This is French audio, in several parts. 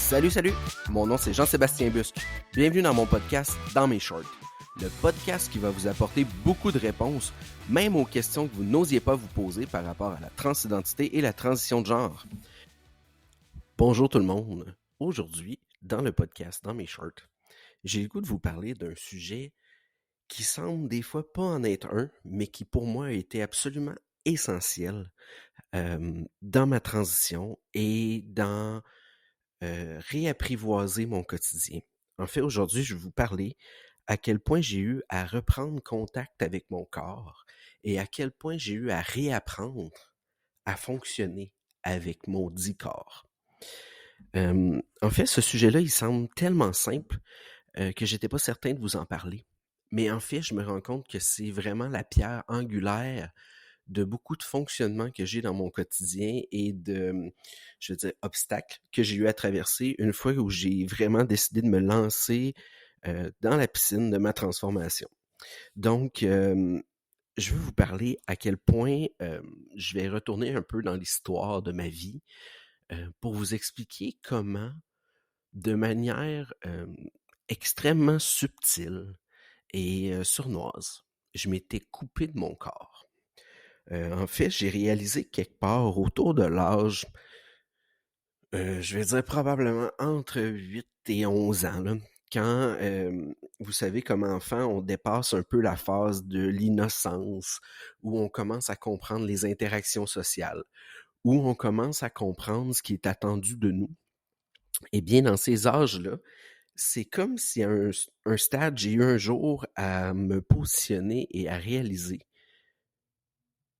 Salut! Mon nom c'est Jean-Sébastien Busque. Bienvenue dans mon podcast Dans mes shorts. Le podcast qui va vous apporter beaucoup de réponses, même aux questions que vous n'osiez pas vous poser par rapport à la transidentité et la transition de genre. Bonjour tout le monde. Aujourd'hui, dans le podcast Dans mes shorts, j'ai le goût de vous parler d'un sujet qui semble des fois pas en être un, mais qui pour moi a été absolument essentiel dans ma transition et dans réapprivoiser mon quotidien. En fait, aujourd'hui, je vais vous parler à quel point j'ai eu à reprendre contact avec mon corps et à quel point j'ai eu à réapprendre à fonctionner avec mon dit corps. En fait, ce sujet-là, il semble tellement simple que j'étais pas certain de vous en parler. Mais en fait, je me rends compte que c'est vraiment la pierre angulaire de beaucoup de fonctionnements que j'ai dans mon quotidien et de, je veux dire, obstacles que j'ai eu à traverser une fois où j'ai vraiment décidé de me lancer dans la piscine de ma transformation. Donc, je veux vous parler à quel point je vais retourner un peu dans l'histoire de ma vie pour vous expliquer comment, de manière extrêmement subtile et sournoise, je m'étais coupé de mon corps. En fait, j'ai réalisé quelque part autour de l'âge, je vais dire probablement entre 8 et 11 ans, là, quand, vous savez, comme enfant, on dépasse un peu la phase de l'innocence, où on commence à comprendre les interactions sociales, où on commence à comprendre ce qui est attendu de nous. Eh bien, dans ces âges-là, c'est comme si à un stade, j'ai eu un jour à me positionner et à réaliser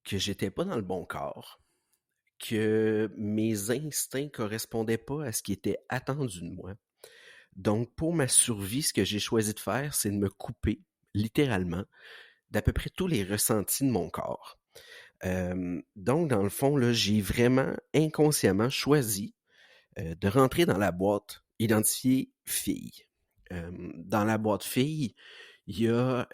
que j'étais pas dans le bon corps, que mes instincts correspondaient pas à ce qui était attendu de moi. Donc, pour ma survie, ce que j'ai choisi de faire, c'est de me couper, littéralement, d'à peu près tous les ressentis de mon corps. Donc, dans le fond, là, j'ai vraiment inconsciemment choisi de rentrer dans la boîte identifiée fille. Dans la boîte fille, il y a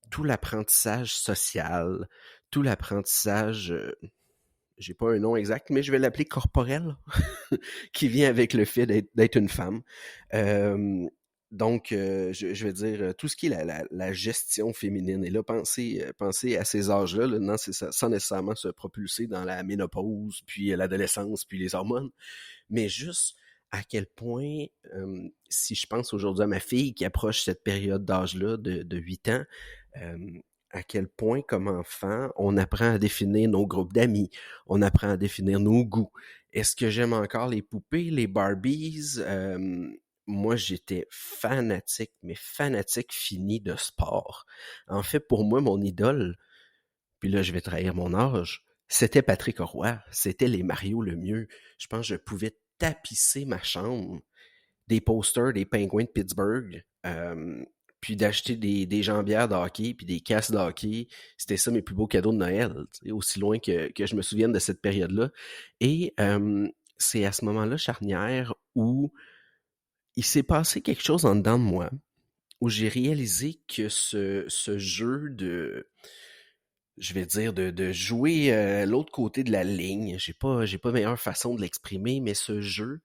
tout l'apprentissage social, tout l'apprentissage... j'ai pas un nom exact, mais je vais l'appeler corporel, qui vient avec le fait d'être une femme. Donc, je vais dire tout ce qui est la gestion féminine. Et là, pensez à ces âges-là, là, sans nécessairement se propulser dans la ménopause, puis l'adolescence, puis les hormones, mais juste à quel point, si je pense aujourd'hui à ma fille qui approche cette période d'âge-là de 8 ans, à quel point, comme enfant, on apprend à définir nos groupes d'amis, on apprend à définir nos goûts. Est-ce que j'aime encore les poupées, les Barbies? Moi, j'étais fanatique, mais fanatique fini de sport. En fait, pour moi, mon idole, puis là, je vais trahir mon âge, c'était Patrick Roy, c'était les Mario Lemieux. Je pense que je pouvais tapisser ma chambre des posters des Penguins de Pittsburgh, puis d'acheter des jambières de hockey, puis des casques de hockey. C'était ça mes plus beaux cadeaux de Noël, aussi loin que je me souvienne de cette période-là. Et c'est à ce moment-là charnière où il s'est passé quelque chose en dedans de moi, où j'ai réalisé que ce jeu de... je vais dire, de jouer l'autre côté de la ligne, j'ai pas meilleure façon de l'exprimer, mais ce jeu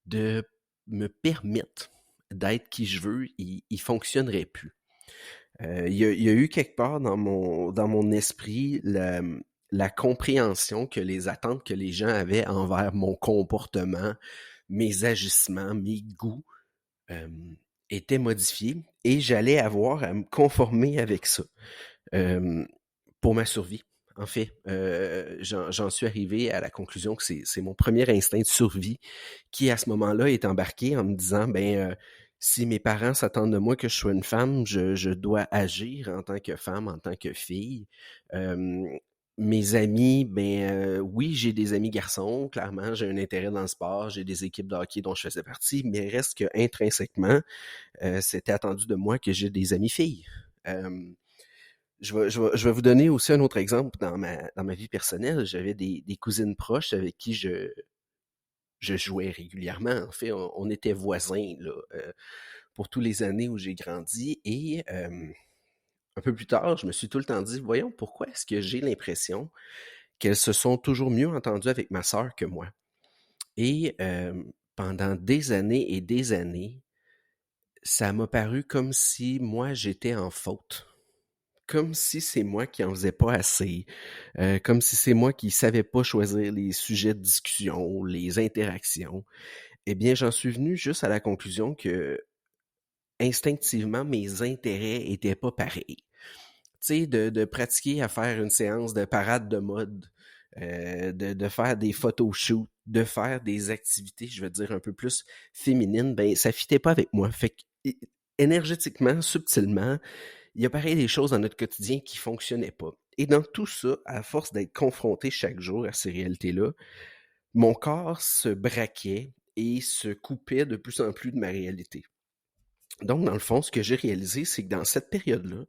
de me permettre d'être qui je veux, il fonctionnerait plus. Il y a eu quelque part dans mon esprit la compréhension que les attentes que les gens avaient envers mon comportement, mes agissements, mes goûts étaient modifiés et j'allais avoir à me conformer avec ça pour ma survie. En fait, j'en suis arrivé à la conclusion que c'est mon premier instinct de survie qui, à ce moment-là, est embarqué en me disant, si mes parents s'attendent de moi que je sois une femme, je dois agir en tant que femme, en tant que fille. Mes amis, oui, j'ai des amis garçons, clairement, j'ai un intérêt dans le sport, j'ai des équipes de hockey dont je faisais partie, mais reste que intrinsèquement, c'était attendu de moi que j'ai des amis filles. Je vais vous donner aussi un autre exemple dans ma vie personnelle. J'avais des cousines proches avec qui je jouais régulièrement. En fait, on était voisins là, pour toutes les années où j'ai grandi. Et un peu plus tard, je me suis tout le temps dit, voyons, pourquoi est-ce que j'ai l'impression qu'elles se sont toujours mieux entendues avec ma sœur que moi? Et pendant des années et des années, ça m'a paru comme si moi j'étais en faute. Comme si c'est moi qui en faisais pas assez, comme si c'est moi qui savais pas choisir les sujets de discussion, les interactions. Eh bien, j'en suis venu juste à la conclusion que, instinctivement, mes intérêts étaient pas pareils. Tu sais, de pratiquer à faire une séance de parade de mode, de faire des photoshoots, de faire des activités, je veux dire, un peu plus féminines, ben, ça fitait pas avec moi. Fait que, énergétiquement, subtilement, il y a pareil des choses dans notre quotidien qui fonctionnaient pas. Et dans tout ça, à force d'être confronté chaque jour à ces réalités-là, mon corps se braquait et se coupait de plus en plus de ma réalité. Donc, dans le fond, ce que j'ai réalisé, c'est que dans cette période-là,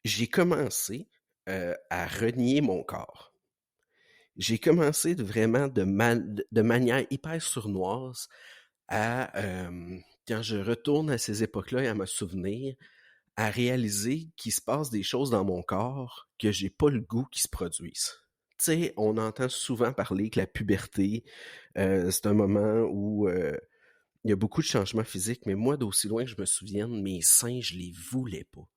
j'ai commencé à renier mon corps. J'ai commencé vraiment de manière hyper sournoise à, quand je retourne à ces époques-là et à me souvenir, à réaliser qu'il se passe des choses dans mon corps que j'ai pas le goût qu'ils se produisent. Tu sais, on entend souvent parler que la puberté, c'est un moment où il y a beaucoup de changements physiques, mais moi, d'aussi loin que je me souvienne, mes seins, je les voulais pas.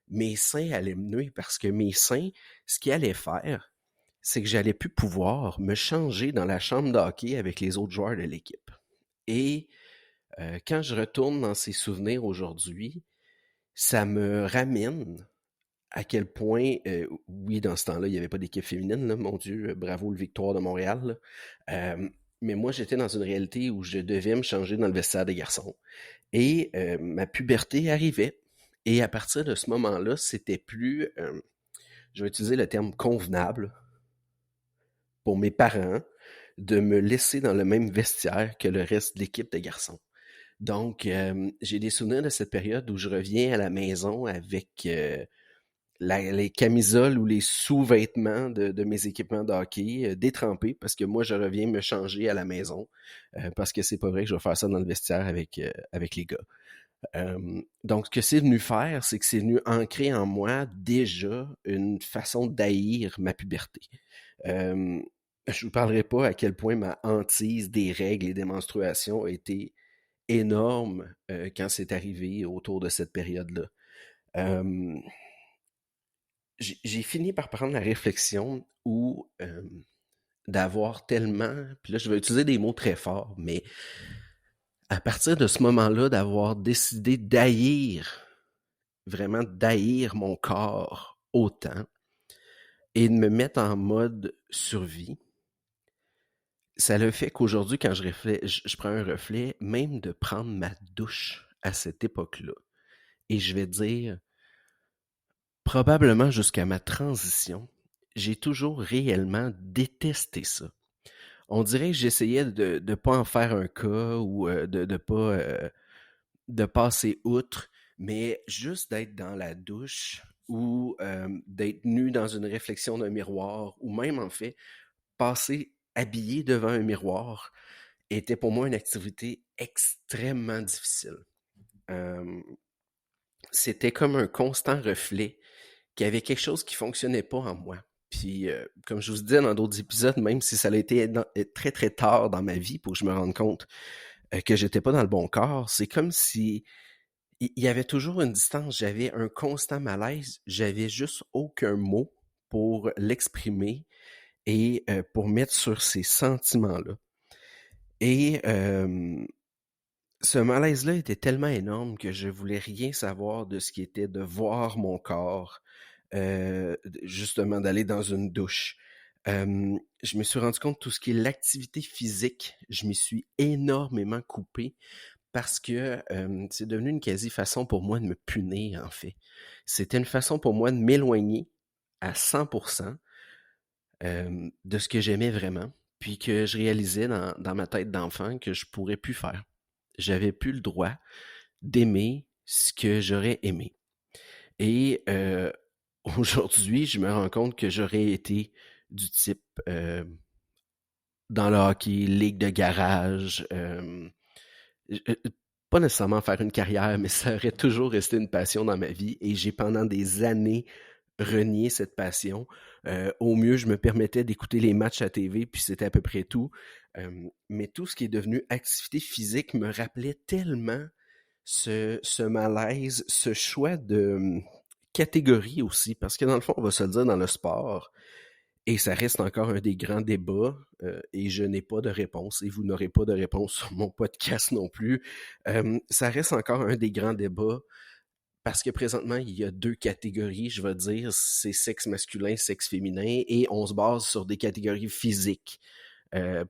Mes seins allaient me nuire parce que mes seins, ce qu'ils allaient faire, c'est que j'allais plus pouvoir me changer dans la chambre de hockey avec les autres joueurs de l'équipe. Et quand je retourne dans ces souvenirs aujourd'hui, ça me ramène à quel point, oui, dans ce temps-là, il n'y avait pas d'équipe féminine, là, mon Dieu, bravo le Victoire de Montréal. Mais moi, j'étais dans une réalité où je devais me changer dans le vestiaire des garçons. Et ma puberté arrivait. Et à partir de ce moment-là, c'était plus, je vais utiliser le terme convenable pour mes parents de me laisser dans le même vestiaire que le reste de l'équipe de garçons. Donc, j'ai des souvenirs de cette période où je reviens à la maison avec les camisoles ou les sous-vêtements de mes équipements de hockey détrempés parce que moi, je reviens me changer à la maison parce que c'est pas vrai que je vais faire ça dans le vestiaire avec les gars. Donc, ce que c'est venu faire, c'est que c'est venu ancrer en moi déjà une façon d'haïr ma puberté. Je vous parlerai pas à quel point ma hantise des règles et des menstruations a été énorme quand c'est arrivé autour de cette période-là. J'ai fini par prendre la réflexion où d'avoir tellement, puis là je vais utiliser des mots très forts, mais à partir de ce moment-là, d'avoir décidé vraiment d'haïr mon corps autant et de me mettre en mode survie, ça le fait qu'aujourd'hui, quand je prends un reflet, même de prendre ma douche à cette époque-là, et je vais dire, probablement jusqu'à ma transition, j'ai toujours réellement détesté ça. On dirait que j'essayais de ne pas en faire un cas ou de pas de passer outre, mais juste d'être dans la douche ou d'être nu dans une réflexion d'un miroir ou même en fait passer habillé devant un miroir était pour moi une activité extrêmement difficile. Euh, C'était comme un constant reflet qu'il y avait quelque chose qui fonctionnait pas en moi. Puis, comme je vous disais dans d'autres épisodes, même si ça a été très très tard dans ma vie pour que je me rende compte que j'étais pas dans le bon corps, c'est comme si il y avait toujours une distance, j'avais un constant malaise, j'avais juste aucun mot pour l'exprimer et pour mettre sur ces sentiments-là. Et ce malaise-là était tellement énorme que je voulais rien savoir de ce qui était de voir mon corps, justement d'aller dans une douche. Je me suis rendu compte tout ce qui est l'activité physique, je m'y suis énormément coupé parce que c'est devenu une quasi-façon pour moi de me punir, en fait. C'était une façon pour moi de m'éloigner à 100% de ce que j'aimais vraiment, puis que je réalisais dans ma tête d'enfant que je pourrais plus faire. J'avais plus le droit d'aimer ce que j'aurais aimé. Et aujourd'hui, je me rends compte que j'aurais été du type dans le hockey, ligue de garage, pas nécessairement faire une carrière, mais ça aurait toujours resté une passion dans ma vie. Et j'ai pendant des années renier cette passion. Au mieux, je me permettais d'écouter les matchs à TV, puis c'était à peu près tout. Mais tout ce qui est devenu activité physique me rappelait tellement ce malaise, ce choix de catégorie aussi, parce que dans le fond, on va se le dire, dans le sport, et ça reste encore un des grands débats, et je n'ai pas de réponse, et vous n'aurez pas de réponse sur mon podcast non plus. Ça reste encore un des grands débats, parce que présentement, il y a deux catégories, je vais dire, c'est sexe masculin, sexe féminin, et on se base sur des catégories physiques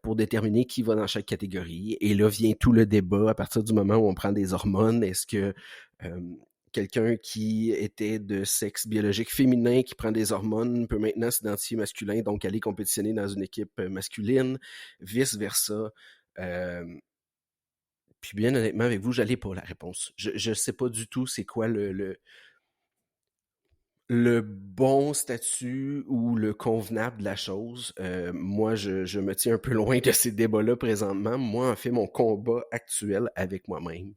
pour déterminer qui va dans chaque catégorie. Et là vient tout le débat à partir du moment où on prend des hormones. Est-ce que euh, quelqu'un qui était de sexe biologique féminin qui prend des hormones peut maintenant s'identifier masculin, donc aller compétitionner dans une équipe masculine, vice-versa. Euh, Puis bien honnêtement, avec vous, j'allais pas la réponse. Je sais pas du tout c'est quoi le bon statut ou le convenable de la chose. Moi, je me tiens un peu loin de ces débats-là présentement. Moi, en fait, mon combat actuel avec moi-même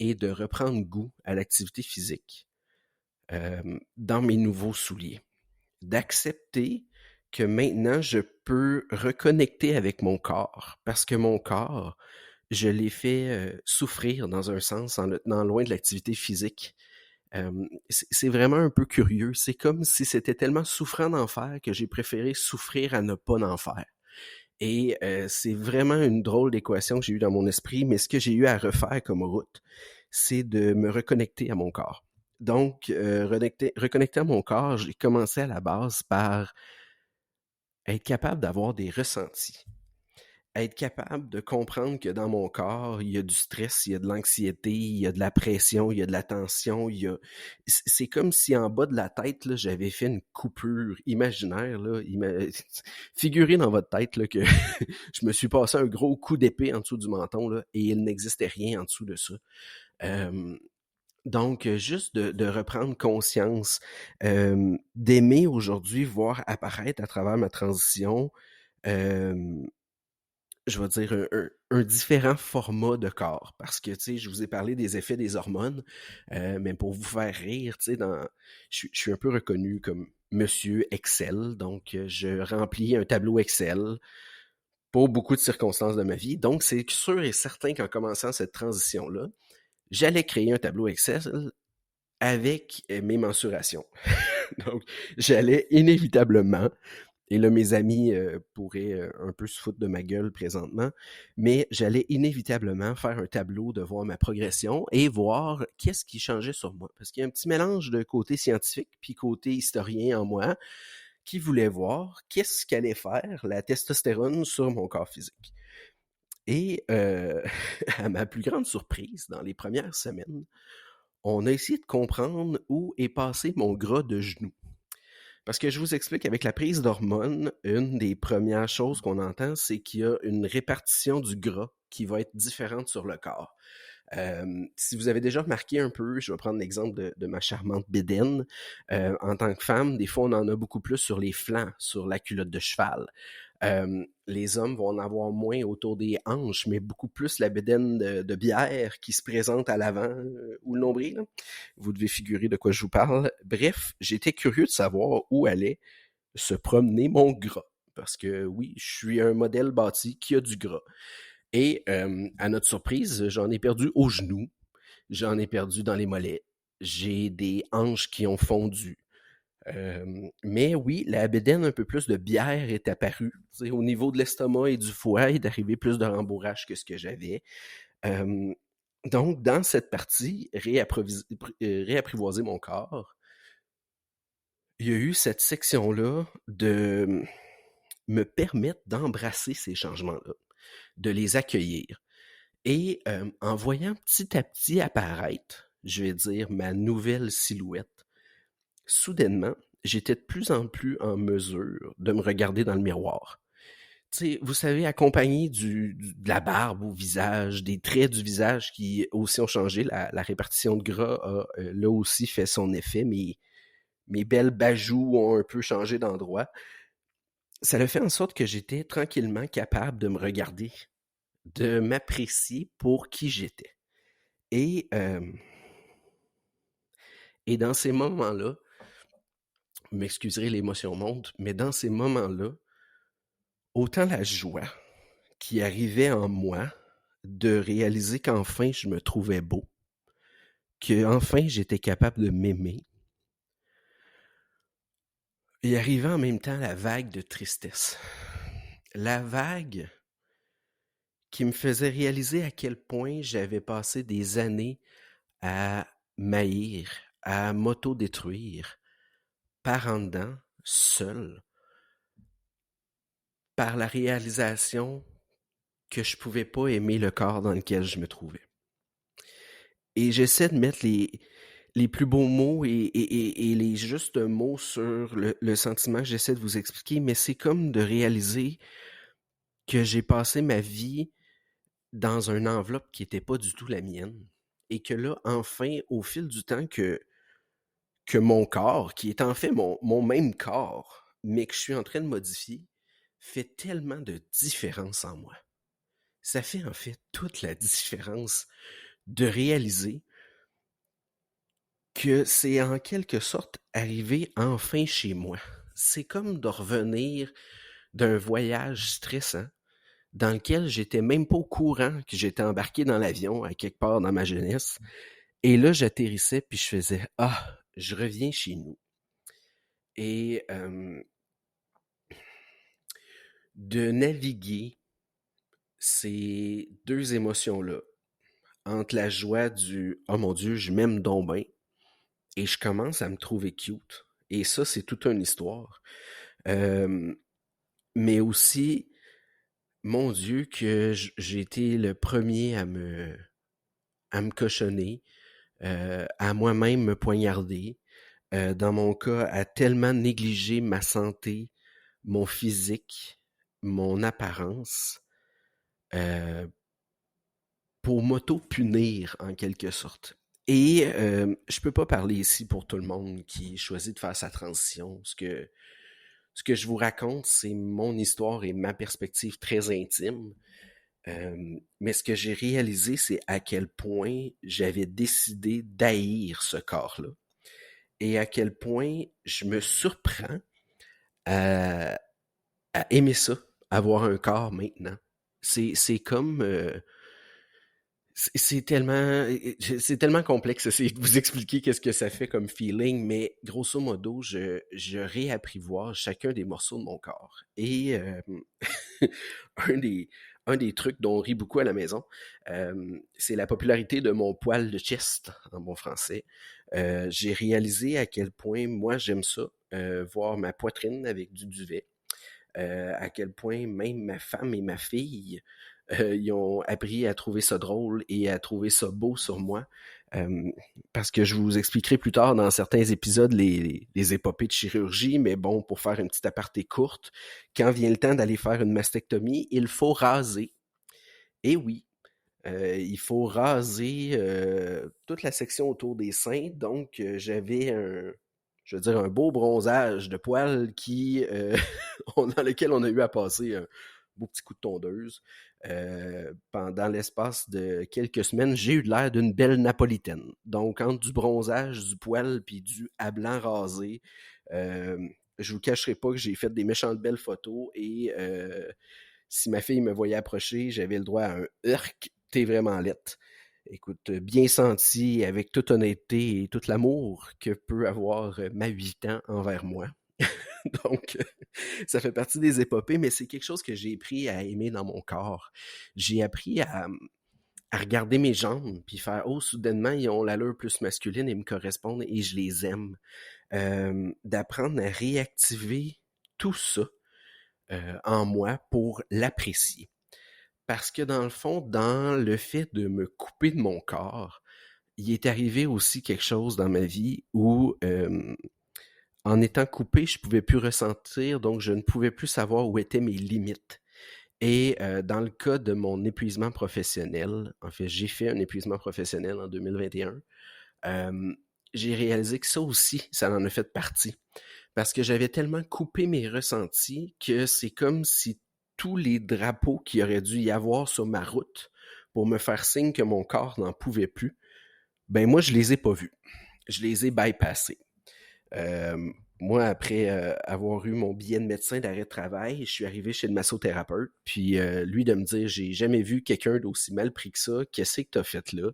est de reprendre goût à l'activité physique dans mes nouveaux souliers. D'accepter que maintenant, je peux reconnecter avec mon corps. Parce que mon corps, je l'ai fait souffrir dans un sens en le tenant loin de l'activité physique. C'est vraiment un peu curieux. C'est comme si c'était tellement souffrant d'en faire que j'ai préféré souffrir à ne pas en faire. Et c'est vraiment une drôle d'équation que j'ai eue dans mon esprit, mais ce que j'ai eu à refaire comme route, c'est de me reconnecter à mon corps. Donc, reconnecter à mon corps, j'ai commencé à la base par être capable d'avoir des ressentis, être capable de comprendre que dans mon corps, il y a du stress, il y a de l'anxiété, il y a de la pression, il y a de la tension, il y a... C'est comme si en bas de la tête, là, j'avais fait une coupure imaginaire, là. Figurez dans votre tête là, que je me suis passé un gros coup d'épée en dessous du menton, là, et il n'existait rien en dessous de ça. Donc, juste de reprendre conscience, d'aimer aujourd'hui voir apparaître à travers ma transition, euh, je vais dire, un différent format de corps. Parce que, tu sais, je vous ai parlé des effets des hormones, mais pour vous faire rire, tu sais, je suis un peu reconnu comme Monsieur Excel, donc je remplis un tableau Excel pour beaucoup de circonstances de ma vie. Donc, c'est sûr et certain qu'en commençant cette transition-là, j'allais créer un tableau Excel avec mes mensurations. Donc, j'allais inévitablement, et là, mes amis pourraient un peu se foutre de ma gueule présentement, mais j'allais inévitablement faire un tableau de voir ma progression et voir qu'est-ce qui changeait sur moi. Parce qu'il y a un petit mélange de côté scientifique puis côté historien en moi qui voulait voir qu'est-ce qu'allait faire la testostérone sur mon corps physique. Et à ma plus grande surprise, dans les premières semaines, on a essayé de comprendre où est passé mon gras de genou. Parce que je vous explique, avec la prise d'hormones, une des premières choses qu'on entend, c'est qu'il y a une répartition du gras qui va être différente sur le corps. Si vous avez déjà remarqué un peu, je vais prendre l'exemple de ma charmante bédaine. En tant que femme, des fois, on en a beaucoup plus sur les flancs, sur la culotte de cheval. Les hommes vont en avoir moins autour des hanches, mais beaucoup plus la bédaine de bière qui se présente à l'avant ou le nombril. Là. Vous devez figurer de quoi je vous parle. Bref, j'étais curieux de savoir où allait se promener mon gras. Parce que oui, je suis un modèle bâti qui a du gras. Et à notre surprise, j'en ai perdu aux genoux, j'en ai perdu dans les mollets, j'ai des hanches qui ont fondu. Mais oui, la bédaine un peu plus de bière est apparue. T'sais, au niveau de l'estomac et du foie, il est arrivé plus de rembourrage que ce que j'avais. Donc, dans cette partie, réapprivoiser mon corps, il y a eu cette section-là de me permettre d'embrasser ces changements-là, de les accueillir. Et en voyant petit à petit apparaître, je vais dire, ma nouvelle silhouette, soudainement, j'étais de plus en plus en mesure de me regarder dans le miroir. Tu sais, vous savez, accompagné de la barbe au visage, des traits du visage qui aussi ont changé, la répartition de gras a là aussi fait son effet, mes belles bajoux ont un peu changé d'endroit. Ça a fait en sorte que j'étais tranquillement capable de me regarder, de m'apprécier pour qui j'étais. Et, euh, et dans ces moments-là, vous m'excuserez, l'émotion monte, mais dans ces moments-là, autant la joie qui arrivait en moi de réaliser qu'enfin je me trouvais beau, qu'enfin j'étais capable de m'aimer, et arrivait en même temps la vague de tristesse. La vague qui me faisait réaliser à quel point j'avais passé des années à m'haïr, à m'auto-détruire, par en dedans, seul, par la réalisation que je pouvais pas aimer le corps dans lequel je me trouvais. Et j'essaie de mettre les plus beaux mots et les justes mots sur le sentiment que j'essaie de vous expliquer, mais c'est comme de réaliser que j'ai passé ma vie dans une enveloppe qui n'était pas du tout la mienne. Et que là, enfin, au fil du temps que mon corps, qui est en fait mon même corps, mais que je suis en train de modifier, fait tellement de différence en moi. Ça fait en fait toute la différence de réaliser que c'est en quelque sorte arrivé enfin chez moi. C'est comme de revenir d'un voyage stressant dans lequel j'étais même pas au courant que j'étais embarqué dans l'avion à quelque part dans ma jeunesse. Et là, j'atterrissais puis je faisais « Ah, je reviens chez nous ». Et de naviguer ces deux émotions-là, entre la joie du « Oh mon Dieu, je m'aime donc bien » et je commence à me trouver cute. Et ça, c'est toute une histoire. Mais aussi, mon Dieu, que j'ai été le premier à me cochonner, à moi-même me poignarder. Dans mon cas, à tellement négliger ma santé, mon physique, mon apparence, pour m'auto-punir en quelque sorte. Et je peux pas parler ici pour tout le monde qui choisit de faire sa transition. Ce que je vous raconte, c'est mon histoire et ma perspective très intime. Mais ce que j'ai réalisé, c'est à quel point j'avais décidé d'haïr ce corps-là. Et à quel point je me surprends à, à aimer ça, avoir un corps maintenant. C'est comme... c'est tellement complexe de vous expliquer qu'est-ce que ça fait comme feeling, mais grosso modo, je réapprivoise chacun des morceaux de mon corps. Et un des, un des trucs dont on rit beaucoup à la maison, c'est la popularité de mon poil de chest, en bon français. J'ai réalisé à quel point moi j'aime ça, voir ma poitrine avec du duvet. À quel point même ma femme et ma fille ils ont appris à trouver ça drôle et à trouver ça beau sur moi. Parce que je vous expliquerai plus tard dans certains épisodes les épopées de chirurgie, mais bon, pour faire une petite aparté courte, quand vient le temps d'aller faire une mastectomie, il faut raser. Et oui, il faut raser toute la section autour des seins, donc j'avais je veux dire, un beau bronzage de poils dans lequel on a eu à passer un beau petit coup de tondeuse. Pendant l'espace de quelques semaines, j'ai eu de l'air d'une belle napolitaine. Donc, entre du bronzage, du poil, puis du à blanc rasé, je vous cacherai pas que j'ai fait des méchantes belles photos et si ma fille me voyait approcher, j'avais le droit à un « Urk, t'es vraiment laite ». Écoute, bien senti, avec toute honnêteté et tout l'amour que peut avoir ma 8 ans envers moi. Donc, ça fait partie des épopées, mais c'est quelque chose que j'ai appris à aimer dans mon corps. J'ai appris à regarder mes jambes, puis faire « Oh, soudainement, ils ont l'allure plus masculine et me correspondent et je les aime. » D'apprendre à réactiver tout ça en moi pour l'apprécier. Parce que dans le fond, dans le fait de me couper de mon corps, il est arrivé aussi quelque chose dans ma vie où en étant coupé, je pouvais plus ressentir, donc je ne pouvais plus savoir où étaient mes limites. Et dans le cas de mon épuisement professionnel, en fait, j'ai fait un épuisement professionnel en 2021, j'ai réalisé que ça aussi, ça en a fait partie. Parce que j'avais tellement coupé mes ressentis que c'est comme si tous les drapeaux qu'il aurait dû y avoir sur ma route pour me faire signe que mon corps n'en pouvait plus, ben moi, je les ai pas vus. Je les ai bypassés. moi, après avoir eu mon billet de médecin d'arrêt de travail, je suis arrivé chez le massothérapeute, puis lui de me dire, j'ai jamais vu quelqu'un d'aussi mal pris que ça, qu'est-ce que t'as fait là?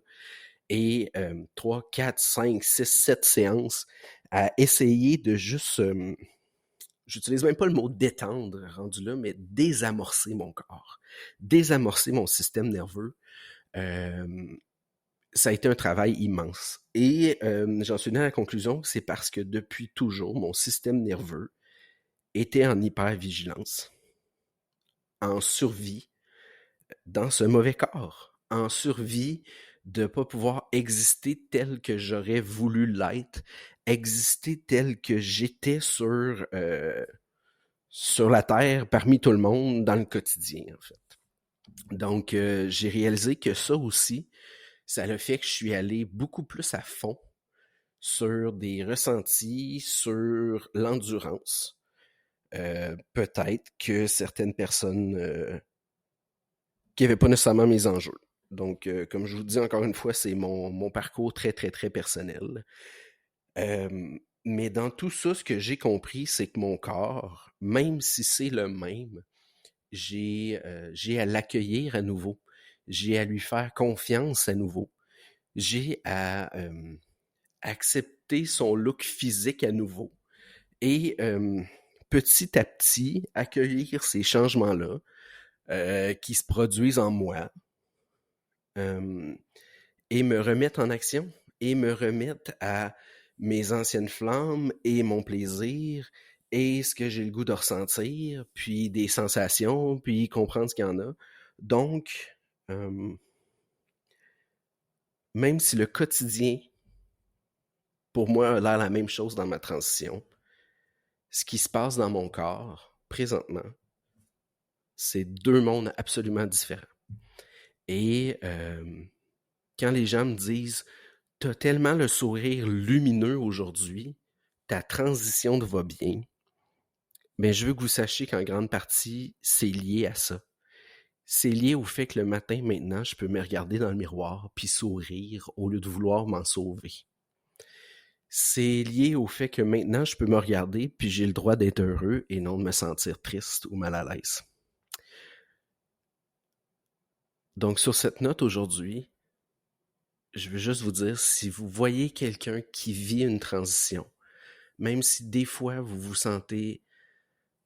Et 3, 4, 5, 6, 7 séances à essayer de juste, j'utilise même pas le mot détendre rendu là, mais désamorcer mon corps, désamorcer mon système nerveux. Ça a été un travail immense. Et j'en suis venu à la conclusion que c'est parce que depuis toujours, mon système nerveux était en hypervigilance, en survie dans ce mauvais corps, en survie de ne pas pouvoir exister tel que j'aurais voulu l'être, exister tel que j'étais sur la Terre, parmi tout le monde, dans le quotidien, en fait. Donc, j'ai réalisé que ça aussi, ça a fait que je suis allé beaucoup plus à fond sur des ressentis, sur l'endurance. Peut-être que certaines personnes qui n'avaient pas nécessairement mes enjeux. Donc, comme je vous dis encore une fois, c'est mon parcours très, très, très personnel. Mais dans tout ça, ce que j'ai compris, c'est que mon corps, même si c'est le même, j'ai à l'accueillir à nouveau. J'ai à lui faire confiance à nouveau. J'ai à accepter son look physique à nouveau. Et petit à petit, accueillir ces changements-là qui se produisent en moi et me remettre en action et me remettre à mes anciennes flammes et mon plaisir et ce que j'ai le goût de ressentir, puis des sensations, puis comprendre ce qu'il y en a. Donc, même si le quotidien, pour moi, a l'air la même chose dans ma transition, ce qui se passe dans mon corps, présentement, c'est deux mondes absolument différents. Et quand les gens me disent « T'as tellement le sourire lumineux aujourd'hui, ta transition te va bien », mais je veux que vous sachiez qu'en grande partie, c'est lié à ça. C'est lié au fait que le matin, maintenant, je peux me regarder dans le miroir puis sourire au lieu de vouloir m'en sauver. C'est lié au fait que maintenant, je peux me regarder puis j'ai le droit d'être heureux et non de me sentir triste ou mal à l'aise. Donc, sur cette note aujourd'hui, je veux juste vous dire, si vous voyez quelqu'un qui vit une transition, même si des fois vous vous sentez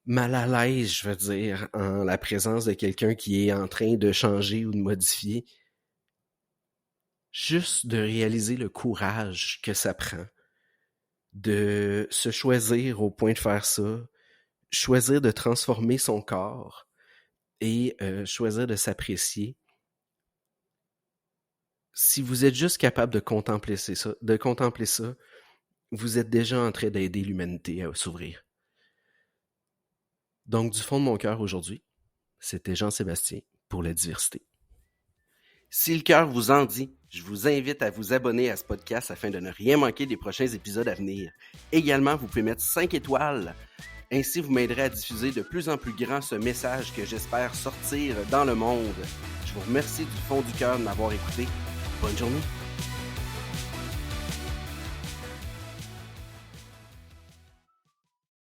mal à l'aise, je veux dire, en la présence de quelqu'un qui est en train de changer ou de modifier, juste de réaliser le courage que ça prend, de se choisir au point de faire ça, choisir de transformer son corps et choisir de s'apprécier. Si vous êtes juste capable de contempler ça, vous êtes déjà en train d'aider l'humanité à s'ouvrir. Donc, du fond de mon cœur aujourd'hui, c'était Jean-Sébastien pour la diversité. Si le cœur vous en dit, je vous invite à vous abonner à ce podcast afin de ne rien manquer des prochains épisodes à venir. Également, vous pouvez mettre 5 étoiles. Ainsi, vous m'aiderez à diffuser de plus en plus grand ce message que j'espère sortir dans le monde. Je vous remercie du fond du cœur de m'avoir écouté. Bonne journée.